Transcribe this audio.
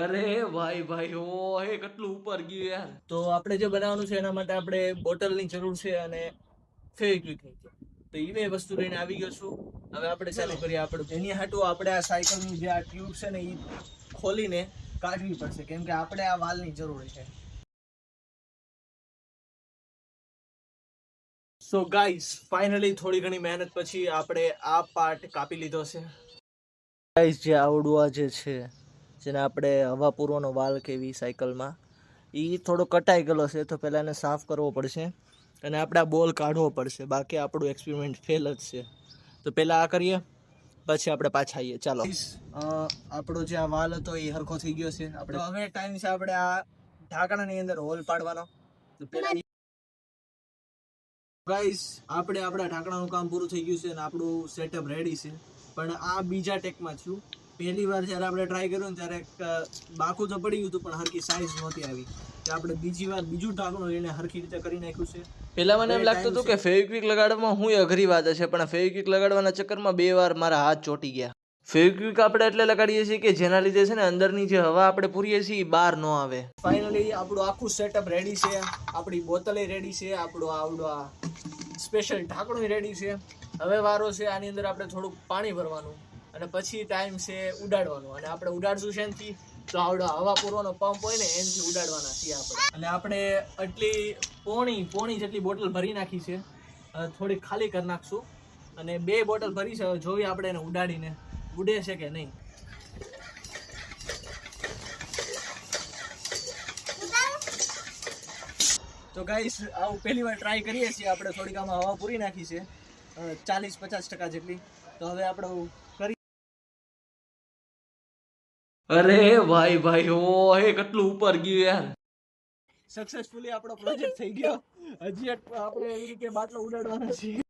અરે ભાઈ ભાઈ હે કેટલું ઉપર ગયું યાર. તો આપણે જે બનાવવાનું છે એના માટે આપણે બોટલની જરૂર છે અને ફેવિક્વિકની. તો એ બે વસ્તુ લઈને આવી ગયો છું. હવે આપણે ચાલુ કરીએ આપણું. એની હાટું આપણે આ સાયકલની જે આ ટ્યુબ છે ને એ ખોલીને કાઢવી પડશે, કેમ કે આપણે આ વાલની જરૂર છે. સો ગાઈઝ, ફાઇનલી થોડી ઘણી મહેનત પછી આપણે આ પાર્ટ કાપી લીધો છે. ગાઈઝ, જે આવડું આ જે છે જેને આપણે હવા પૂરવાનો વાલ કેવી સાયકલમાં, એ થોડો કટાઈ ગયેલો છે, તો પહેલાં એને સાફ કરવો પડશે અને આપણે આ બોલ કાઢવો પડશે, બાકી આપણું એક્સપેરિમેન્ટ ફેલ જ છે. તો પહેલાં આ કરીએ, પછી આપણે પાછા આવીએ. ચાલો. આપણો જે આ વાલ હતો એ હરખો થઈ ગયો છે. આપણે હવે ટાઈમ છે આપણે આ ઢાંકણાની અંદર હોલ પાડવાનો. તો પહેલાં ગાઈસ, આપણે આપણા ઢાંકણાનું કામ પૂરું થઈ ગયું છે અને આપણું સેટઅપ રેડી છે. પણ આ બીજા ટેકમાં છું. પહેલી વાર જ્યારે આપણે ટ્રાય કર્યું ને ત્યારે બાકું તો પડી ગયું હતું, પણ હરખી સાઈઝ નહોતી આવી. તો આપણે બીજી વાર બીજું ઢાંકણું લઈને હરખી રીતે કરી નાખ્યું છે. પેલા મને એમ લાગતું હતું કે ફેવિક્વિક લગાડવામાં હું અઘરી વાત હશે, પણ ફેવિક્વિક લગાડવાના ચક્કરમાં 2 વાર મારા હાથ ચોંટી ગયા. ફેવિક્વિક આપણે એટલે લગાડીએ છીએ કે જેના લીધે છે ને અંદરની જે હવા આપણે પૂરીએ છીએ એ બહાર ન આવે. ફાઇનલી આપણું આખું સેટઅપ રેડી છે. આપણી બોટલે રેડી છે. આપણું આવડું સ્પેશિયલ ઢાંકણું રેડી છે. હવે વારો છે આની અંદર આપણે થોડુંક પાણી ભરવાનું અને પછી ટાઈમ છે ઉડાડવાનું. અને આપણે ઉડાડશું છે એનાથી, તો આવડો હવા પૂરવાનો પંપ હોય ને એનાથી ઉડાડવાના છીએ આપણે. અને આપણે આટલી પોણી જેટલી બોટલ ભરી નાખી છે. થોડી ખાલી કરી નાખશું અને 2 બોટલ ભરી છે. જોઈએ આપણે એને ઉડાડીને ઉડે છે કે નહીં. તો ગાઈસ, આવું પહેલી વાર ટ્રાય કરીએ છીએ આપણે. થોડીક આમાં હવા પૂરી નાખી છે 40-50% જેટલી. તો હવે આપણે કરી. અરે ભાઈ ભાઈ હે કેટલું ઉપર ગયું યાર. સક્સેસફુલી આપણો પ્રોજેક્ટ થઈ ગયો. હજી આપણે એવી રીતે બાટલો ઉડાડવાના છીએ.